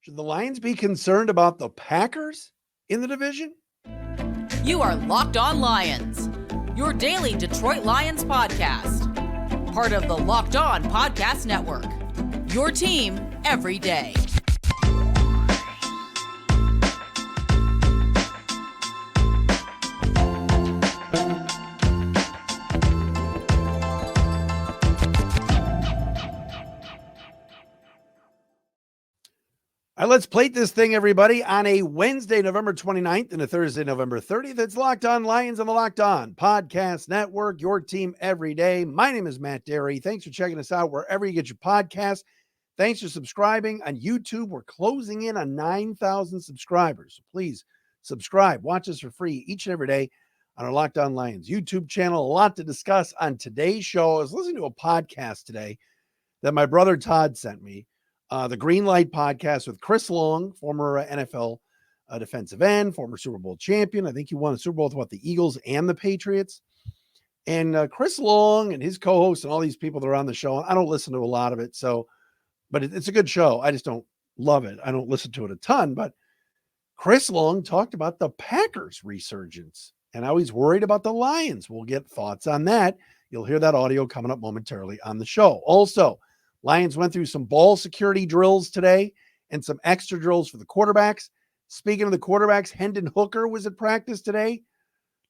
Should the Lions be concerned about the Packers in the division? You are Locked On Lions, your daily Detroit Lions podcast. Part of the Locked On Podcast Network, your team every day. All right, let's plate this thing, everybody, on a Wednesday, November 29th and a Thursday, November 30th. It's Locked On Lions on the Locked On Podcast Network, your team every day. My name is Matt Derry. Thanks for checking us out wherever you get your podcasts. Thanks for subscribing on YouTube. We're closing in on 9,000 subscribers. So please subscribe. Watch us for free each and every day on our Locked On Lions YouTube channel. A lot to discuss on today's show. I was listening to a podcast today that my brother Todd sent me. The Green Light podcast with Chris Long, former NFL defensive end, former Super Bowl champion. I think he won a Super Bowl with the Eagles and the Patriots. And Chris Long and his co-hosts and all these people that are on the show, I don't listen to a lot of it. But it's a good show. I just don't love it. I don't listen to it a ton. But Chris Long talked about the Packers resurgence and how he's worried about the Lions. We'll get thoughts on that. You'll hear that audio coming up momentarily on the show. Also, Lions went through some ball security drills today and some extra drills for the quarterbacks. Speaking of the quarterbacks, Hendon Hooker was at practice today.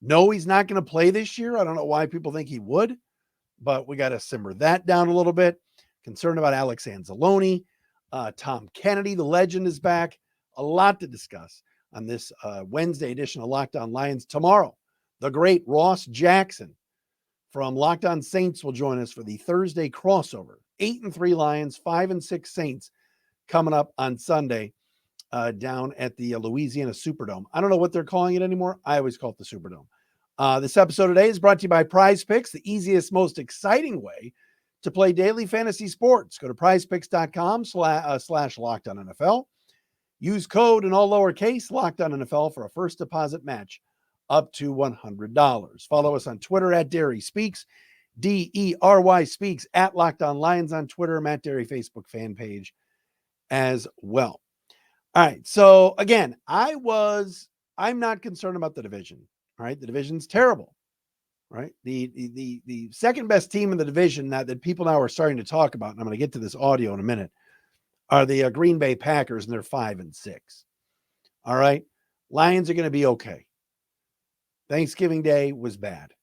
No, he's not going to play this year. I don't know why people think he would, but we got to simmer that down a little bit. Concerned about Alex Anzalone. Tom Kennedy, the legend, is back. A lot to discuss on this Wednesday edition of Locked On Lions. Tomorrow, the great Ross Jackson from Locked On Saints will join us for the Thursday crossover. 8-3 Lions, 5-6 Saints coming up on Sunday down at the Louisiana Superdome. I don't know what they're calling it anymore. I always call it the Superdome. This episode today is brought to you by PrizePicks, the easiest, most exciting way to play daily fantasy sports. Go to prizepicks.com slash Locked On NFL. Use code in all lowercase Locked On NFL for a first deposit match up to $100. Follow us on Twitter at Derry Speaks. DERY Speaks, at Locked On Lions on Twitter, Matt Derry Facebook fan page as well. All right. So again, I'm not concerned about the division. All right. The division's terrible. Right. The second best team in the division that people now are starting to talk about, and I'm going to get to this audio in a minute, are the Green Bay Packers, and they're 5-6. All right. Lions are going to be okay. Thanksgiving Day was bad.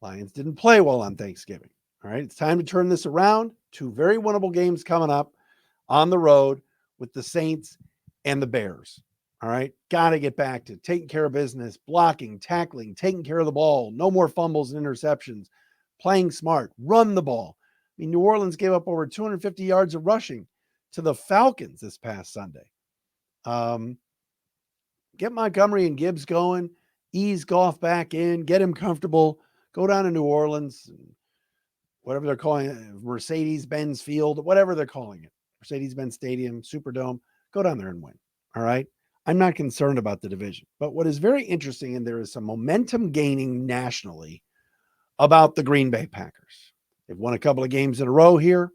Lions didn't play well on Thanksgiving. All right. It's time to turn this around. Two very winnable games coming up on the road with the Saints and the Bears. All right. Got to get back to taking care of business, blocking, tackling, taking care of the ball. No more fumbles and interceptions, playing smart, run the ball. I mean, New Orleans gave up over 250 yards of rushing to the Falcons this past Sunday. Get Montgomery and Gibbs going, ease Goff back in, get him comfortable. Go down to New Orleans, whatever they're calling it, Mercedes-Benz Field, whatever they're calling it, Mercedes-Benz Stadium, Superdome. Go down there and win. All right. I'm not concerned about the division. But what is very interesting, and there is some momentum gaining nationally about the Green Bay Packers. They've won a couple of games in a row here.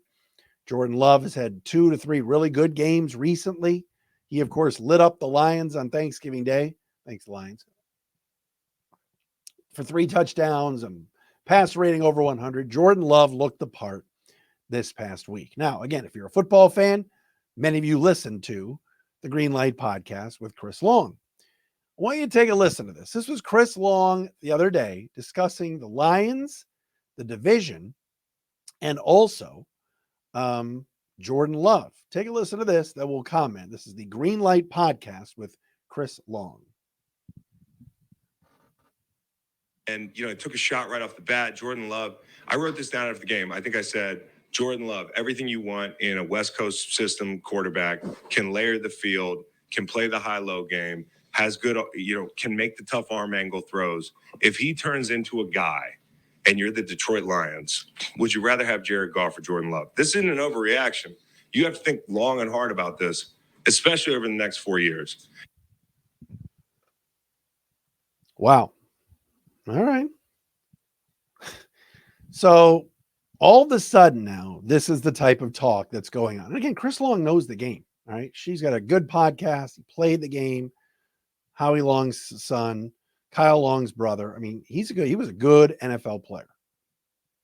Jordan Love has had 2 to 3 really good games recently. He, of course, lit up the Lions on Thanksgiving Day. Thanks, Lions. For 3 touchdowns and pass rating over 100. Jordan Love looked the part this past week. Now, again, if you're a football fan, many of you listen to the Green Light podcast with Chris Long. I want you to take a listen to this. This was Chris Long the other day discussing the Lions, the division, and also Jordan Love. Take a listen to this, then we'll comment. This is the Green Light podcast with Chris Long. And, it took a shot right off the bat. Jordan Love, I wrote this down after the game. I think I said, Jordan Love, everything you want in a West Coast system quarterback, can layer the field, can play the high-low game, has good, can make the tough arm angle throws. If he turns into a guy and you're the Detroit Lions, would you rather have Jared Goff or Jordan Love? This isn't an overreaction. You have to think long and hard about this, especially over the next 4 years. Wow. All right. So all of a sudden now, this is the type of talk that's going on. And again, Chris Long knows the game. All right. She's got a good podcast. He played the game. Howie Long's son, Kyle Long's brother. I mean, he was a good NFL player.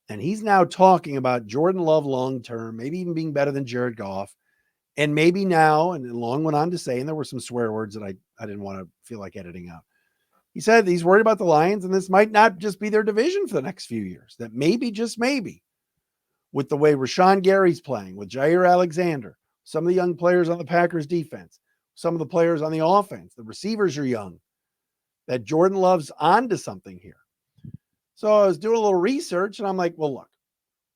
And he's now talking about Jordan Love long-term, maybe even being better than Jared Goff. And maybe now, and Long went on to say, and there were some swear words that I didn't want to feel like editing out. He said he's worried about the Lions, and this might not just be their division for the next few years. That maybe, just maybe, with the way Rashawn Gary's playing, with Jair Alexander, some of the young players on the Packers defense, some of the players on the offense, the receivers are young, that Jordan Love's onto something here. So I was doing a little research, and I'm like, well, look,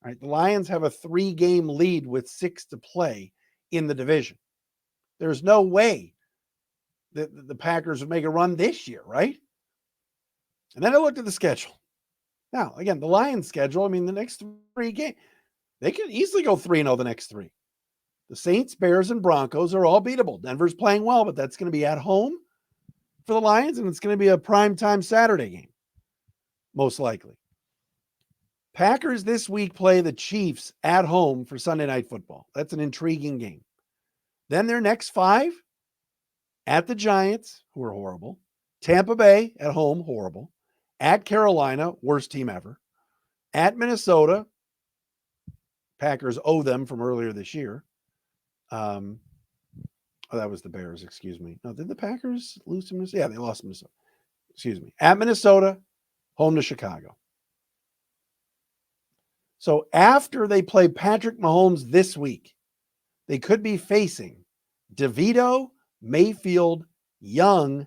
all right, the Lions have a 3-game lead with 6 to play in the division. There's no way that the Packers would make a run this year, right? And then I looked at the schedule. Now, again, the Lions schedule, I mean, the next 3 games, they can easily go 3-0 the next 3. The Saints, Bears, and Broncos are all beatable. Denver's playing well, but that's going to be at home for the Lions, and it's going to be a primetime Saturday game, most likely. Packers this week play the Chiefs at home for Sunday Night Football. That's an intriguing game. Then their next 5 at the Giants, who are horrible. Tampa Bay at home, horrible. At Carolina, worst team ever. At Minnesota, Packers owe them from earlier this year. Oh, that was the Bears, excuse me. No, did the Packers lose to Minnesota? Yeah, they lost to Minnesota. Excuse me. At Minnesota, home to Chicago. So after they play Patrick Mahomes this week, they could be facing DeVito, Mayfield, Young,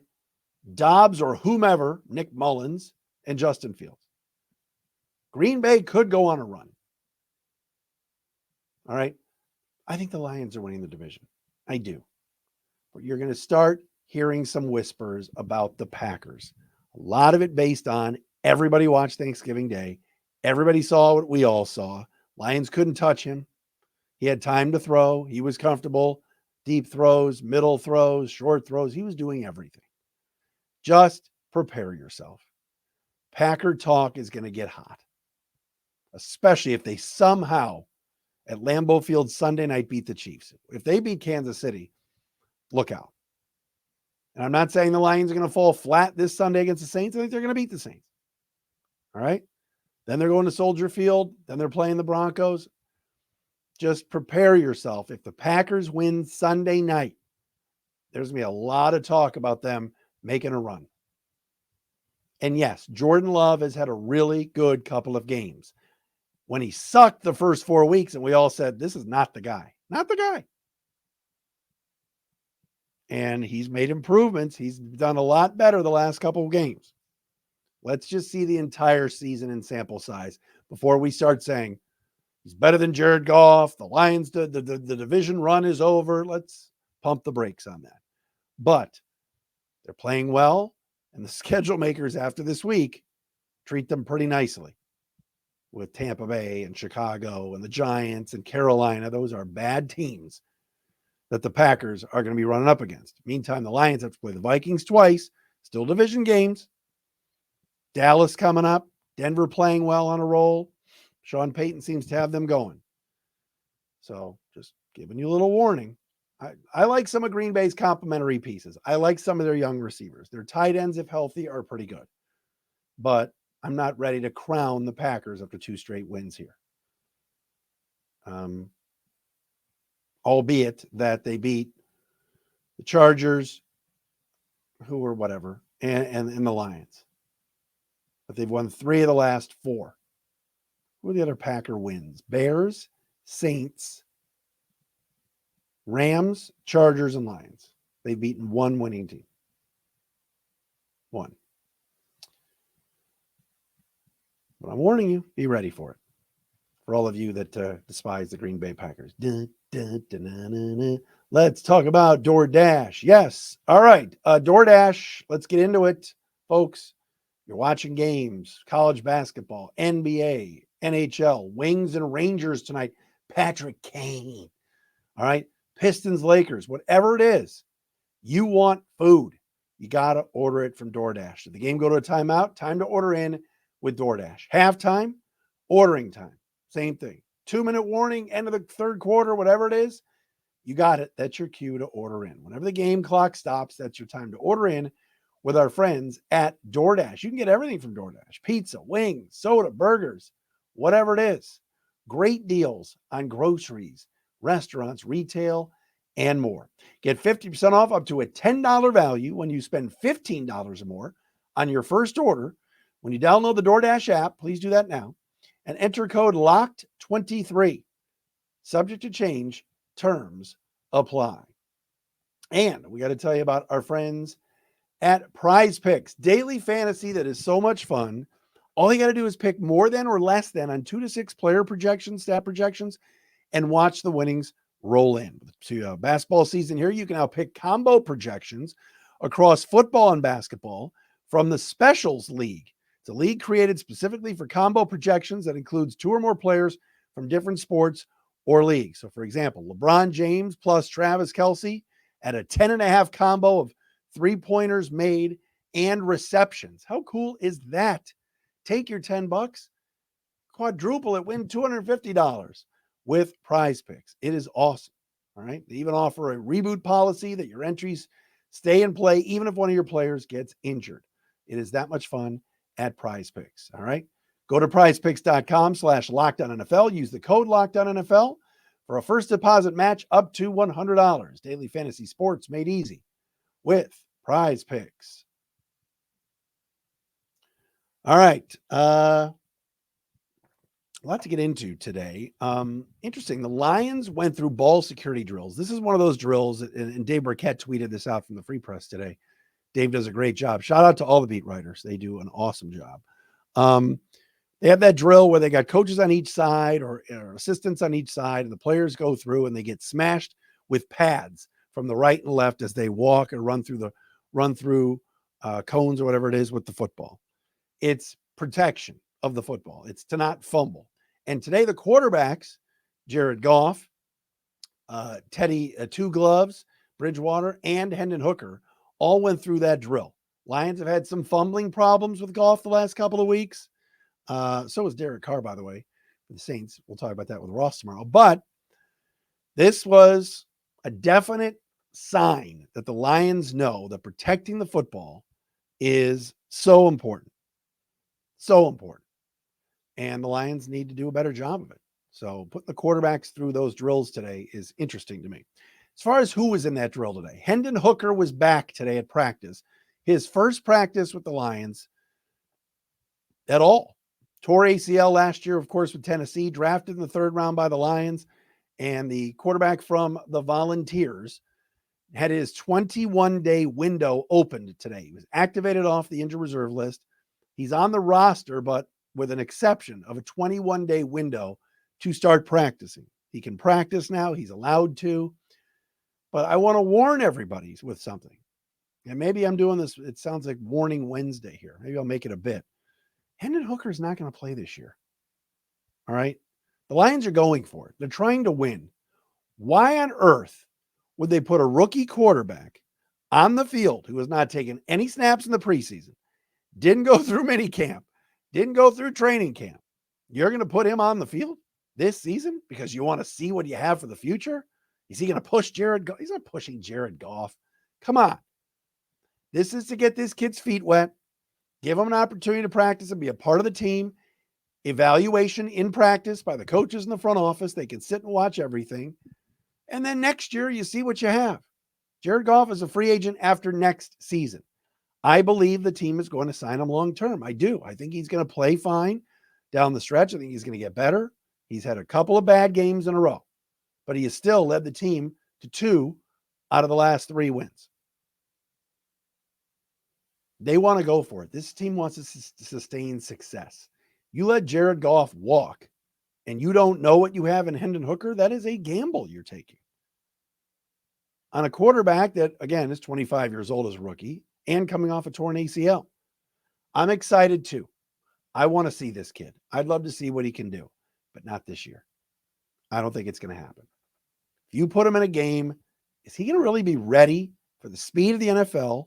Dobbs, or whomever, Nick Mullins, and Justin Fields. Green Bay could go on a run. All right. I think the Lions are winning the division. I do. But you're going to start hearing some whispers about the Packers. A lot of it based on everybody watched Thanksgiving Day. Everybody saw what we all saw. Lions couldn't touch him. He had time to throw. He was comfortable. Deep throws, middle throws, short throws. He was doing everything. Just prepare yourself. Packer talk is going to get hot, especially if they somehow at Lambeau Field Sunday night beat the Chiefs. If they beat Kansas City, look out. And I'm not saying the Lions are going to fall flat this Sunday against the Saints. I think they're going to beat the Saints. All right. Then they're going to Soldier Field. Then they're playing the Broncos. Just prepare yourself. If the Packers win Sunday night, there's going to be a lot of talk about them making a run. And yes, Jordan Love has had a really good couple of games. When he sucked the first 4 weeks, and we all said, this is not the guy. Not the guy. And he's made improvements. He's done a lot better the last couple of games. Let's just see the entire season in sample size before we start saying he's better than Jared Goff. The Lions, the division run is over. Let's pump the brakes on that. But they're playing well, and the schedule makers after this week treat them pretty nicely with Tampa Bay and Chicago and the Giants and Carolina. Those are bad teams that the Packers are going to be running up against. Meantime, the Lions have to play the Vikings twice, still division games. Dallas coming up, Denver playing well on a roll. Sean Payton seems to have them going. So just giving you a little warning. I like some of Green Bay's complimentary pieces. I like some of their young receivers. Their tight ends, if healthy, are pretty good. But I'm not ready to crown the Packers after 2 straight wins here. Albeit that they beat the Chargers, who were whatever, and the Lions. But they've won 3 of the last 4. Who are the other Packer wins? Bears, Saints, Rams, Chargers, and Lions. They've beaten 1 winning team. 1. But I'm warning you, be ready for it. For all of you that despise the Green Bay Packers. Dun, dun, dun, dun, dun, dun. Let's talk about DoorDash. Yes. All right. DoorDash, let's get into it, folks. You're watching games, college basketball, NBA, NHL, Wings and Rangers tonight. Patrick Kane. All right. Pistons, Lakers, whatever it is, you want food. You got to order it from DoorDash. Did the game go to a timeout? Time to order in with DoorDash. Halftime, ordering time. Same thing. 2-minute warning, end of the third quarter, whatever it is. you got it. That's your cue to order in. Whenever the game clock stops, that's your time to order in with our friends at DoorDash. You can get everything from DoorDash: pizza, wings, soda, burgers, whatever it is. Great deals on groceries, restaurants, retail, and more. Get 50% off up to a $10 value when you spend $15 or more on your first order. When you download the DoorDash app, please do that now, and enter code LOCKED23. Subject to change, terms apply. And we got to tell you about our friends at PrizePicks, daily fantasy that is so much fun. All you got to do is pick more than or less than on 2 to 6 player projections, stat projections, and watch the winnings roll in. To basketball season here, you can now pick combo projections across football and basketball from the Specials League. It's a league created specifically for combo projections that includes 2 or more players from different sports or leagues. So, for example, LeBron James plus Travis Kelce at a 10.5 combo of 3-pointers made and receptions. How cool is that? Take your $10, quadruple it, win $250 with PrizePicks. It is awesome. All right. They even offer a reboot policy that your entries stay in play even if one of your players gets injured. It is that much fun at PrizePicks. All right. Go to prizepicks.com/LockedOnNFL. Use the code LockedOnNFL for a first deposit match up to $100. Daily fantasy sports made easy with PrizePicks. All right. A lot to get into today. Interesting. The Lions went through ball security drills. This is one of those drills, and Dave Burkett tweeted this out from the Free Press today. Dave does a great job. Shout out to all the beat writers. They do an awesome job. They have that drill where they got coaches on each side or assistants on each side, and the players go through and they get smashed with pads from the right and left as they walk or run through cones or whatever it is with the football. It's protection of the football. It's to not fumble. And today the quarterbacks, Jared Goff, Teddy Two Gloves, Bridgewater, and Hendon Hooker all went through that drill. Lions have had some fumbling problems with Goff the last couple of weeks. So is Derek Carr, by the way, for the Saints. We'll talk about that with Ross tomorrow. But this was a definite sign that the Lions know that protecting the football is so important. So important. And the Lions need to do a better job of it. So putting the quarterbacks through those drills today is interesting to me. As far as who was in that drill today, Hendon Hooker was back today at practice. His first practice with the Lions at all. Tore ACL last year, of course, with Tennessee, drafted in the 3rd round by the Lions. And the quarterback from the Volunteers had his 21-day window opened today. He was activated off the injured reserve list. He's on the roster, but with an exception of a 21-day window to start practicing. He can practice now. He's allowed to. But I want to warn everybody with something. And maybe I'm doing this. It sounds like Warning Wednesday here. Maybe I'll make it a bit. Hendon Hooker is not going to play this year. All right. The Lions are going for it. They're trying to win. Why on earth would they put a rookie quarterback on the field who has not taken any snaps in the preseason, didn't go through minicamp, didn't go through training camp? You're going to put him on the field this season because you want to see what you have for the future? Is he going to push Jared Goff? He's not pushing Jared Goff. Come on. This is to get this kid's feet wet, give him an opportunity to practice and be a part of the team. Evaluation in practice by the coaches in the front office. They can sit and watch everything. And then next year, you see what you have. Jared Goff is a free agent after next season. I believe the team is going to sign him long-term. I do. I think he's going to play fine down the stretch. I think he's going to get better. He's had a couple of bad games in a row, but he has still led the team to 2 out of the last 3 wins. They want to go for it. This team wants to sustain success. You let Jared Goff walk and you don't know what you have in Hendon Hooker, that is a gamble you're taking. On a quarterback that, again, is 25 years old as a rookie and coming off a torn ACL. I'm excited too. I want to see this kid. I'd love to see what he can do, but not this year. I don't think it's going to happen. If you put him in a game, is he going to really be ready for the speed of the NFL?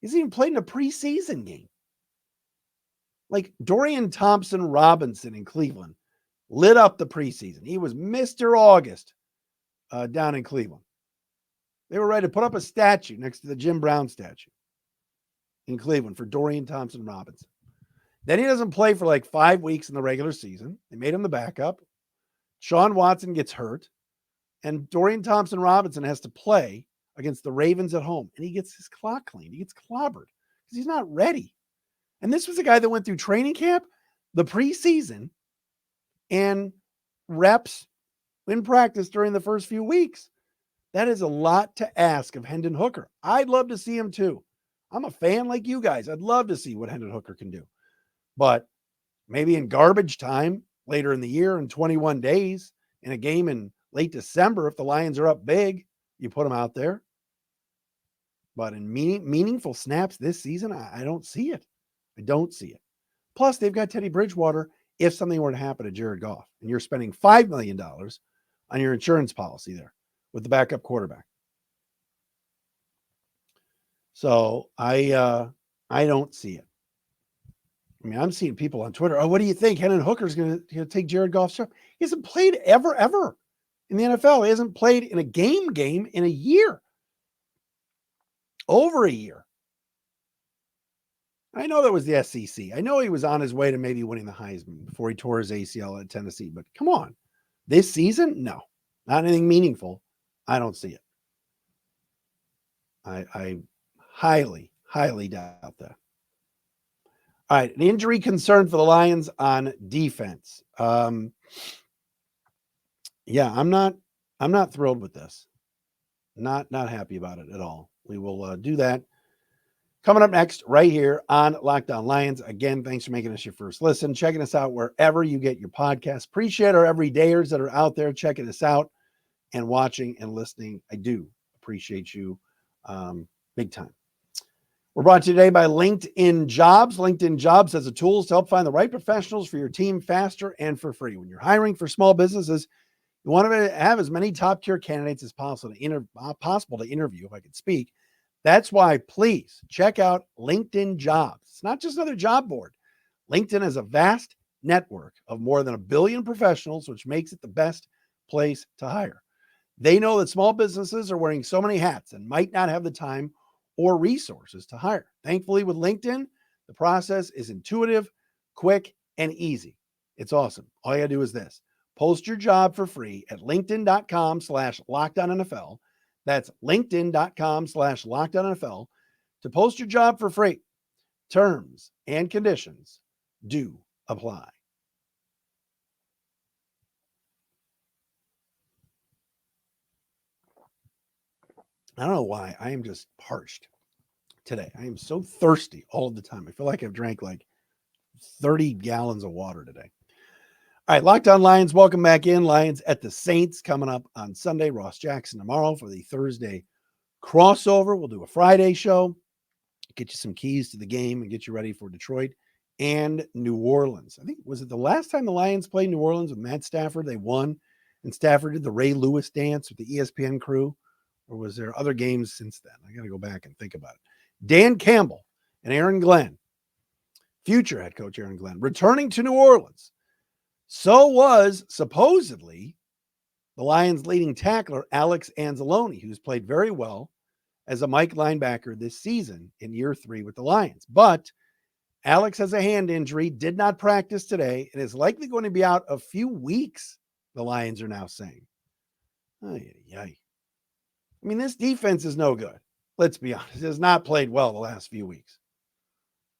He's even played in a preseason game. Like Dorian Thompson-Robinson in Cleveland lit up the preseason. He was Mr. August down in Cleveland. They were ready to put up a statue next to the Jim Brown statue in Cleveland for Dorian Thompson-Robinson. Then he doesn't play for like 5 weeks in the regular season. They made him the backup. Sean Watson gets hurt, and Dorian Thompson-Robinson has to play against the Ravens at home, and he gets his clock cleaned. He gets clobbered because he's not ready. And this was a guy that went through training camp, the preseason, and reps in practice during the first few weeks. That is a lot to ask of Hendon Hooker. I'd love to see him too. I'm a fan like you guys. I'd love to see what Hendon Hooker can do. But maybe in garbage time later in the year in 21 days in a game in late December, if the Lions are up big, you put him out there. But in meaningful snaps this season, I don't see it. I don't see it. Plus, they've got Teddy Bridgewater if something were to happen to Jared Goff, and you're spending $5 million on your insurance policy there with the backup quarterback. So I don't see it. I mean, I'm seeing people on Twitter. Oh, what do you think? Hendon Hooker's going to take Jared Goff's job. He hasn't played ever in the NFL. He hasn't played in a game in a year. Over a year. I know that was the SEC. I know he was on his way to maybe winning the Heisman before he tore his ACL at Tennessee. But come on. This season? No. Not anything meaningful. I don't see it. I highly, highly doubt that. All right, an injury concern for the Lions on defense. Yeah, I'm not thrilled with this. Not happy about it at all. We will do that coming up next right here on Locked On Lions. Again, thanks for making us your first listen, checking us out wherever you get your podcasts. Appreciate our everydayers that are out there checking us out and watching and listening. I do appreciate you big time. We're brought to you today by LinkedIn Jobs. LinkedIn Jobs has the tools to help find the right professionals for your team faster and for free. When you're hiring for small businesses, you want to have as many top-tier candidates as possible to interview, if I could speak. That's why, please, check out LinkedIn Jobs. It's not just another job board. LinkedIn has a vast network of more than 1 billion professionals, which makes it the best place to hire. They know that small businesses are wearing so many hats and might not have the time or resources to hire. Thankfully, with LinkedIn, the process is intuitive, quick, and easy. It's awesome. All you gotta do is this. Post your job for free at linkedin.com/LockedOnNFL. That's linkedin.com/LockedOnNFL to post your job for free. Terms and conditions do apply. I don't know why. I am just parched today. I am so thirsty all of the time. I feel like I've drank like 30 gallons of water today. All right, Locked On Lions, welcome back in. Lions at the Saints coming up on Sunday. Ross Jackson tomorrow for the Thursday crossover. We'll do a Friday show, get you some keys to the game and get you ready for Detroit and New Orleans. I think, was it the last time the Lions played New Orleans with Matt Stafford? They won, and Stafford did the Ray Lewis dance with the ESPN crew. Or was there other games since then? I got to go back and think about it. Dan Campbell and Aaron Glenn, future head coach Aaron Glenn, returning to New Orleans. So was supposedly the Lions' leading tackler, Alex Anzalone, who's played very well as a Mike linebacker this season in year 3 with the Lions. But Alex has a hand injury, did not practice today, and is likely going to be out a few weeks, the Lions are now saying. I mean, this defense is no good. Let's be honest. It has not played well the last few weeks.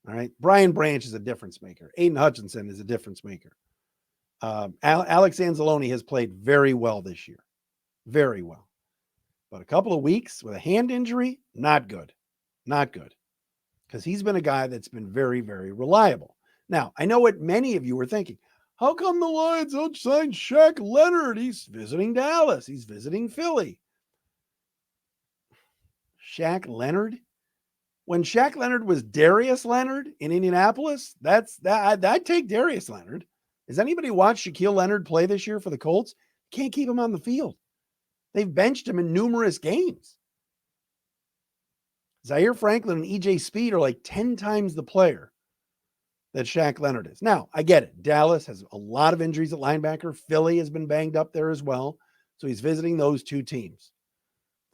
All right. Brian Branch is a difference maker. Aiden Hutchinson is a difference maker. Alex Anzalone has played very well this year. Very well. But a couple of weeks with a hand injury, not good. Not good. Because he's been a guy that's been very, very reliable. Now, I know what many of you were thinking. How come the Lions don't sign Shaq Leonard? He's visiting Dallas. He's visiting Philly. Shaq Leonard? When Shaq Leonard was Darius Leonard in Indianapolis, I'd take Darius Leonard. Has anybody watched Shaquille Leonard play this year for the Colts? Can't keep him on the field. They've benched him in numerous games. Zaire Franklin and EJ Speed are like 10 times the player that Shaq Leonard is. Now, I get it. Dallas has a lot of injuries at linebacker. Philly has been banged up there as well. So he's visiting those two teams.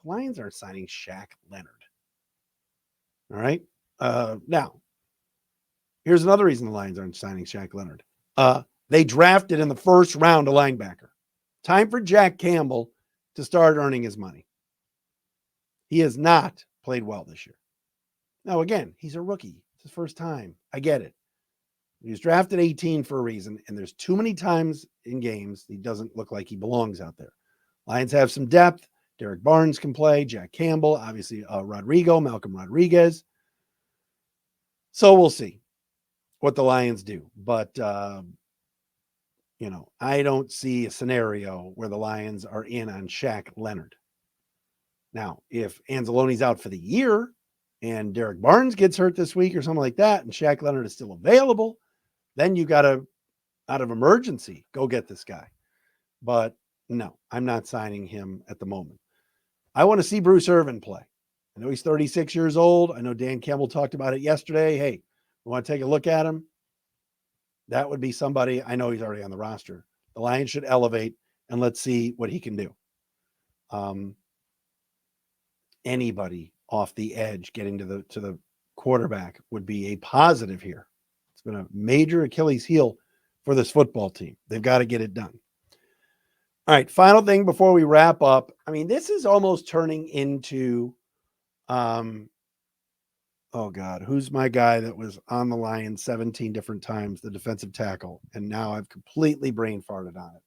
The Lions aren't signing Shaq Leonard. All right. Now, here's another reason the Lions aren't signing Shaq Leonard. They drafted in the first round a linebacker. Time for Jack Campbell to start earning his money. He has not played well this year. Now, again, he's a rookie. It's his first time. I get it. He was drafted 18 for a reason, and there's too many times in games he doesn't look like he belongs out there. Lions have some depth. Derek Barnes can play. Jack Campbell, obviously Malcolm Rodriguez. So we'll see what the Lions do. But, I don't see a scenario where the Lions are in on Shaq Leonard. Now, if Anzalone's out for the year and Derek Barnes gets hurt this week or something like that, and Shaq Leonard is still available, then you got to, out of emergency, go get this guy. But no, I'm not signing him at the moment. I want to see Bruce Irvin play. I know he's 36 years old. I know Dan Campbell talked about it yesterday. Hey, we want to take a look at him. That would be somebody. I know he's already on the roster. The Lions should elevate, and let's see what he can do. Anybody off the edge getting to the quarterback would be a positive here. It's been a major Achilles heel for this football team. They've got to get it done. All right, final thing before we wrap up. I mean, this is almost turning into, oh God, who's my guy that was on the Lions 17 different times, the defensive tackle, and now I've completely brain farted on it.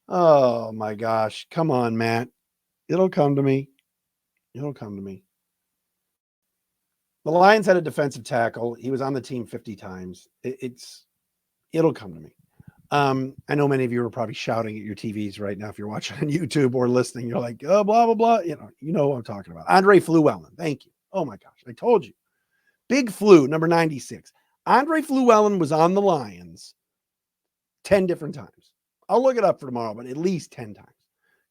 Oh my gosh, come on, Matt. It'll come to me. It'll come to me. The Lions had a defensive tackle. He was on the team 50 times. It'll come to me. I know many of you are probably shouting at your TVs right now. If you're watching on YouTube or listening, you're like, oh, blah, blah, blah. You know what I'm talking about. Andre Fluellen. Thank you. Oh my gosh. I told you. Big Flu, number 96. Andre Fluellen was on the Lions 10 different times. I'll look it up for tomorrow, but at least 10 times.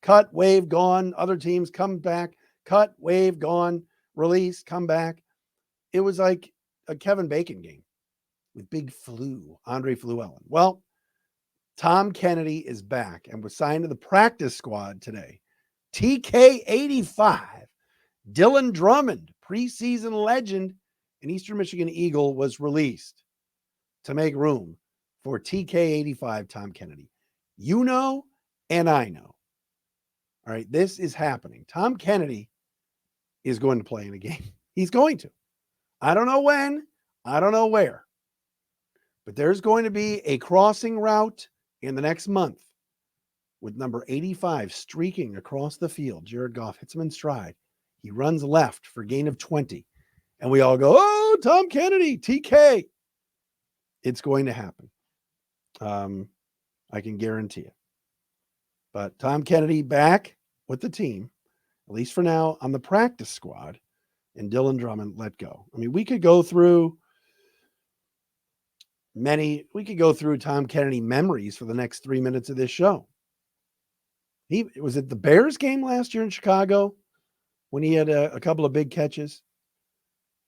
Cut, wave, gone. Other teams come back. Cut, wave, gone. Release, come back. It was like a Kevin Bacon game with Big Flu, Andre Fluellen. Well, Tom Kennedy is back and was signed to the practice squad today. TK85, Dylan Drummond, preseason legend, an Eastern Michigan Eagle, was released to make room for TK85 Tom Kennedy. You know, and I know. All right, this is happening. Tom Kennedy is going to play in a game. He's going to. I don't know when. I don't know where. But there's going to be a crossing route in the next month with number 85 streaking across the field. Jared Goff hits him in stride. He runs left for gain of 20. And we all go, oh, Tom Kennedy, TK. It's going to happen. I can guarantee it. But Tom Kennedy back with the team, at least for now, on the practice squad, and Dylan Drummond let go. I mean, we could go through Tom Kennedy memories for the next 3 minutes of this show. Was it the Bears game last year in Chicago when he had a couple of big catches?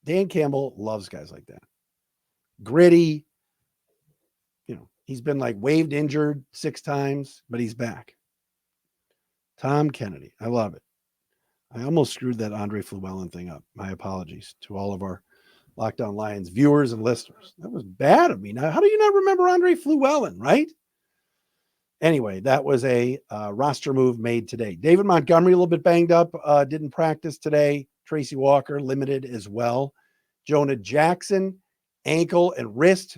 Dan Campbell loves guys like that. Gritty. He's been like waived injured 6 times, but he's back. Tom Kennedy. I love it. I almost screwed that Andre Fluellen thing up. My apologies to all of our Locked On Lions viewers and listeners. That was bad of me. Now, how do you not remember Andre Fluellen, right? Anyway, that was a roster move made today. David Montgomery, a little bit banged up, didn't practice today. Tracy Walker, limited as well. Jonah Jackson, ankle and wrist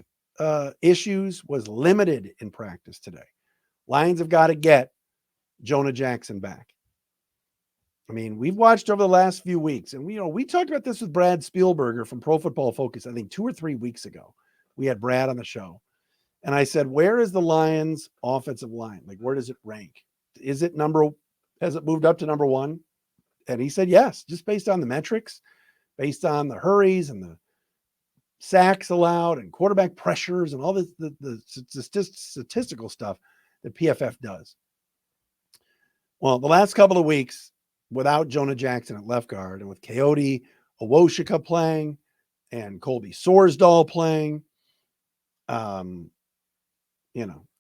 issues, was limited in practice today. Lions have got to get Jonah Jackson back. I mean, we've watched over the last few weeks, and we talked about this with Brad Spielberger from Pro Football Focus, I think 2 or 3 weeks ago. We had Brad on the show, and I said, where is the Lions offensive line? Like, where does it rank? Has it moved up to number 1? And he said, yes, just based on the metrics, based on the hurries and the sacks allowed and quarterback pressures and all the statistical stuff that PFF does. Well, the last couple of weeks, without Jonah Jackson at left guard and with Coyote Owoshika playing and Colby Sorsdahl playing,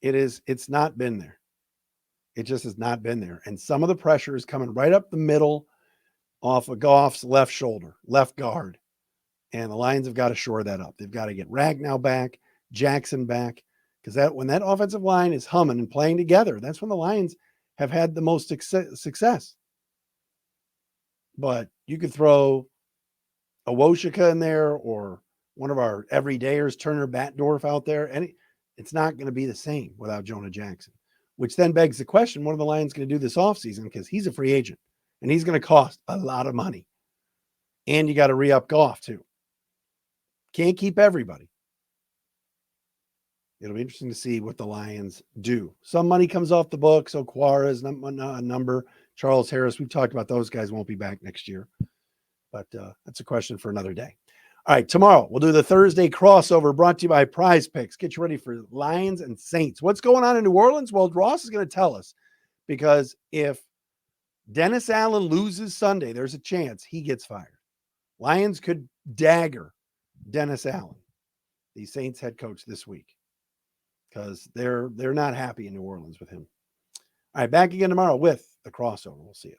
it's not been there. It just has not been there. And some of the pressure is coming right up the middle off of Goff's left shoulder, left guard. And the Lions have got to shore that up. They've got to get Ragnow back, Jackson back, because when that offensive line is humming and playing together, that's when the Lions have had the most success. But you could throw a Woshika in there or one of our everydayers, Turner Batdorf out there, and it's not going to be the same without Jonah Jackson, which then begs the question, what are the Lions going to do this offseason? Because he's a free agent, and he's going to cost a lot of money. And you got to re-up Goff, too. Can't keep everybody. It'll be interesting to see what the Lions do. Some money comes off the books. Okwara's a number. Charles Harris, we've talked about those guys won't be back next year. But that's a question for another day. All right, tomorrow we'll do the Thursday crossover brought to you by PrizePicks. Get you ready for Lions and Saints. What's going on in New Orleans? Well, Ross is going to tell us, because if Dennis Allen loses Sunday, there's a chance he gets fired. Lions could dagger Dennis Allen, the Saints head coach, this week, because they're not happy in New Orleans with him. All right, back again tomorrow with the crossover. We'll see you.